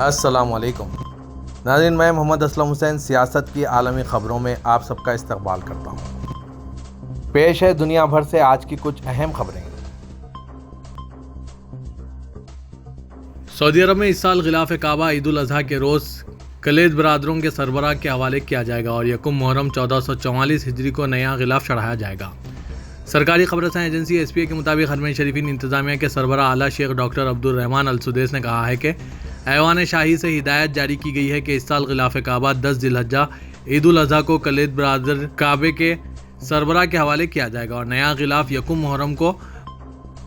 السلام علیکم ناظرین، میں محمد اسلم حسین سیاست کی عالمی خبروں میں آپ سب کا استقبال کرتا ہوں۔ پیش ہے دنیا بھر سے آج کی کچھ اہم خبریں۔ سعودی عرب میں اس سال غلاف کعبہ عید الاضحیٰ کے روز کلید برادروں کے سربراہ کے حوالے کیا جائے گا اور یکم محرم 1444 ہجری کو نیا غلاف چڑھایا جائے گا۔ سرکاری خبر رساں ایجنسی ایس پی اے کے مطابق حرمین شریفین انتظامیہ کے سربراہ اعلیٰ شیخ ڈاکٹر عبدالرحمان السدیس نے کہا ہے کہ ایوان شاہی سے ہدایت جاری کی گئی ہے کہ اس سال غلاف کعبہ 10 ذی الحجہ عید الاضحیٰ کو کلید برادر کعبے کے سربراہ کے حوالے کیا جائے گا اور نیا غلاف یکم محرم کو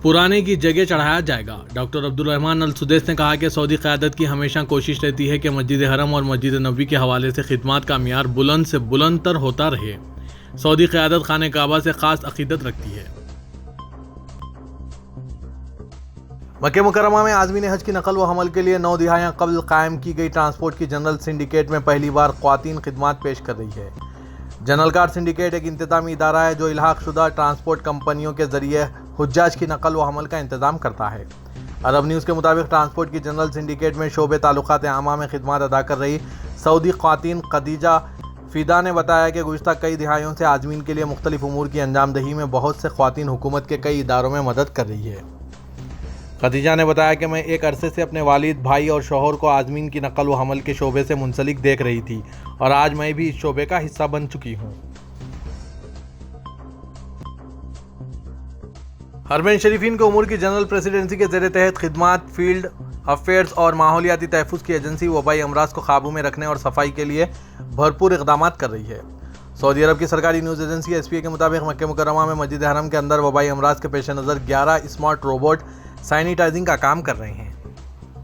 پرانے کی جگہ چڑھایا جائے گا۔ ڈاکٹر عبدالرحمان السدیس نے کہا کہ سعودی قیادت کی ہمیشہ کوشش رہتی ہے کہ مسجد حرم اور مسجد نبوی کے حوالے سے خدمات کا معیار بلند سے بلند تر ہوتا رہے۔ سعودی قیادت خانہ کعبہ سے خاص عقیدت رکھتی ہے۔ مکہ مکرمہ میں عازمین حج کی نقل و حمل کے لیے 9 دہائیاں قبل قائم کی گئی ٹرانسپورٹ کی جنرل سنڈیکیٹ میں پہلی بار خواتین خدمات پیش کر رہی ہے۔ جنرل کار سنڈیکیٹ ایک انتظامی ادارہ ہے جو الحاق شدہ ٹرانسپورٹ کمپنیوں کے ذریعے حجاج کی نقل و حمل کا انتظام کرتا ہے۔ عرب نیوز کے مطابق ٹرانسپورٹ کی جنرل سنڈیکیٹ میں شعبہ تعلقات عامہ میں خدمات ادا کر رہی سعودی خواتین خدیجہ فیدا نے بتایا کہ گزشتہ کئی دہائیوں سے عازمین کے لیے مختلف امور کی انجام دہی میں بہت سے خواتین حکومت کے کئی اداروں میں مدد کر رہی ہے۔ خدیجہ نے بتایا کہ میں ایک عرصے سے اپنے والد، بھائی اور شوہر کو عازمین کی نقل و حمل کے شعبے سے منسلک دیکھ رہی تھی اور آج میں بھی اس شعبے کا حصہ بن چکی ہوں۔ حرمین شریفین کے امور کی جنرل پریزیڈنسی کے زیر تحت خدمات، فیلڈ افیئرز اور ماحولیاتی تحفظ کی ایجنسی وبائی امراض کو قابو میں رکھنے اور صفائی کے لیے بھرپور اقدامات کر رہی ہے۔ سعودی عرب کی سرکاری نیوز ایجنسی ایس پی اے کے مطابق مکہ مکرمہ میں مسجد حرم کے اندر وبائی امراض کے پیش نظر 11 اسمارٹ روبوٹ سینیٹائزنگ کا کام کر رہے ہیں۔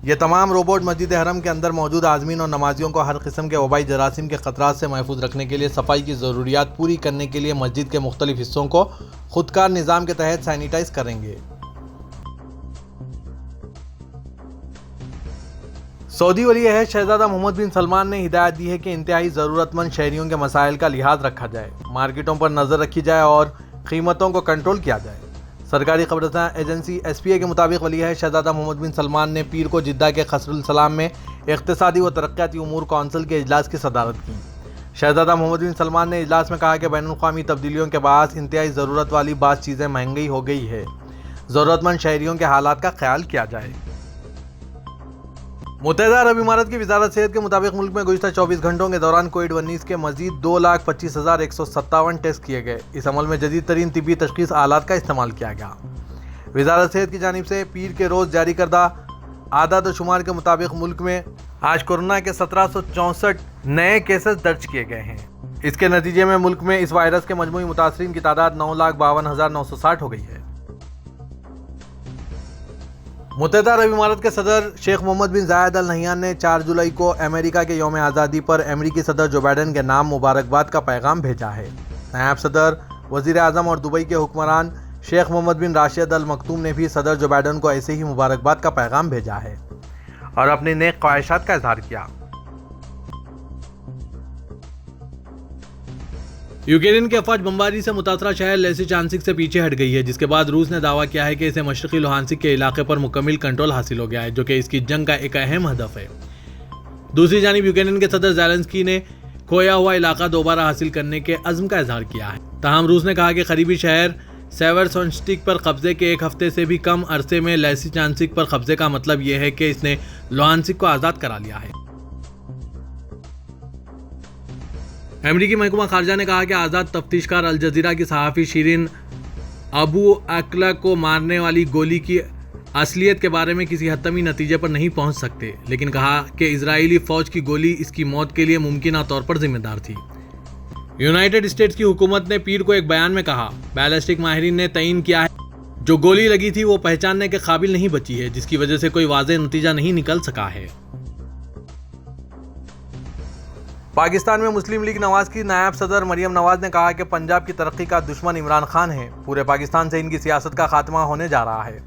یہ تمام روبوٹ مسجد حرم کے اندر موجود عازمین اور نمازیوں کو ہر قسم کے وبائی جراثیم کے خطرات سے محفوظ رکھنے کے لیے صفائی کی ضروریات پوری کرنے کے لیے مسجد کے مختلف حصوں کو خودکار نظام کے تحت سینیٹائز کریں گے۔ سعودی ولی عہد شہزادہ محمد بن سلمان نے ہدایت دی ہے کہ انتہائی ضرورت مند شہریوں کے مسائل کا لحاظ رکھا جائے، مارکیٹوں پر نظر رکھی جائے اور قیمتوں کو کنٹرول کیا جائے۔ سرکاری خبر رساں ایجنسی ایس پی اے کے مطابق ولی عہد شہزادہ محمد بن سلمان نے پیر کو جدہ کے قصر السلام میں اقتصادی و ترقیاتی امور کونسل کے اجلاس کی صدارت کی۔ شہزادہ محمد بن سلمان نے اجلاس میں کہا کہ بین الاقوامی تبدیلیوں کے باعث انتہائی ضرورت والی بعض چیزیں مہنگی ہو گئی ہے، ضرورت مند شہریوں کے حالات کا خیال کیا جائے۔ متحدہ عرب امارات کی وزارت صحت کے مطابق ملک میں گزشتہ 24 گھنٹوں کے دوران کووڈ-19 کے مزید 2,25,157 ٹیسٹ کیے گئے۔ اس عمل میں جدید ترین طبی تشخیص آلات کا استعمال کیا گیا۔ وزارت صحت کی جانب سے پیر کے روز جاری کردہ اعداد و شمار کے مطابق ملک میں آج کورونا کے 1764 نئے کیسز درج کیے گئے ہیں۔ اس کے نتیجے میں ملک میں اس وائرس کے مجموعی متاثرین کی تعداد 9,52,960 ہو گئی ہے۔ متحدہ عرب امارات کے صدر شیخ محمد بن زاید ال نہیان نے 4 جولائی کو امریکہ کے یوم آزادی پر امریکی صدر جو بائیڈن کے نام مبارکباد کا پیغام بھیجا ہے۔ نائب صدر، وزیر اعظم اور دبئی کے حکمران شیخ محمد بن راشد ال مکتوم نے بھی صدر جو بائیڈن کو ایسے ہی مبارکباد کا پیغام بھیجا ہے اور اپنی نیک خواہشات کا اظہار کیا۔ یوکرین کی افواج بمباری سے متاثرہ شہر لیسیچانسک سے پیچھے ہٹ گئی ہے، جس کے بعد روس نے دعویٰ کیا ہے کہ اسے مشرقی لوہانسک کے علاقے پر مکمل کنٹرول حاصل ہو گیا ہے، جو کہ اس کی جنگ کا ایک اہم ہدف ہے۔ دوسری جانب یوکرین کے صدر زیلنسکی نے کھویا ہوا علاقہ دوبارہ حاصل کرنے کے عزم کا اظہار کیا ہے۔ تاہم روس نے کہا کہ قریبی شہر سیورسونسٹک پر قبضے کے ایک ہفتے سے بھی کم عرصے میں لیسیچانسک پر قبضے کا مطلب یہ ہے کہ اس نے لوہانسک کو آزاد کرا لیا ہے۔ امریکی محکمہ خارجہ نے کہا کہ آزاد تفتیش کار الجزیرہ کی صحافی شیرین ابو عقلہ کو مارنے والی گولی کی اصلیت کے بارے میں کسی حتمی نتیجے پر نہیں پہنچ سکتے، لیکن کہا کہ اسرائیلی فوج کی گولی اس کی موت کے لیے ممکنہ طور پر ذمہ دار تھی۔ یونائیٹڈ اسٹیٹس کی حکومت نے پیر کو ایک بیان میں کہا، بیلسٹک ماہرین نے تعین کیا ہے جو گولی لگی تھی وہ پہچاننے کے قابل نہیں بچی ہے، جس کی وجہ سے کوئی واضح نتیجہ نہیں نکل سکا ہے۔ پاکستان میں مسلم لیگ نواز کی نائب صدر مریم نواز نے کہا کہ پنجاب کی ترقی کا دشمن عمران خان ہے، پورے پاکستان سے ان کی سیاست کا خاتمہ ہونے جا رہا ہے۔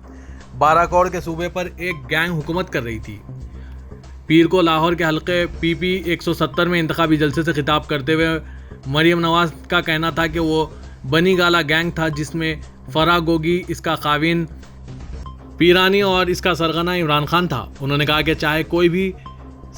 12 کروڑ کے صوبے پر ایک گینگ حکومت کر رہی تھی۔ پیر کو لاہور کے حلقے PP 170 میں انتخابی جلسے سے خطاب کرتے ہوئے مریم نواز کا کہنا تھا کہ وہ بنی گالا گینگ تھا، جس میں فرا گوگی اس کا خاوند پیرانی اور اس کا سرغنہ عمران خان تھا۔ انہوں نے کہا کہ چاہے کوئی بھی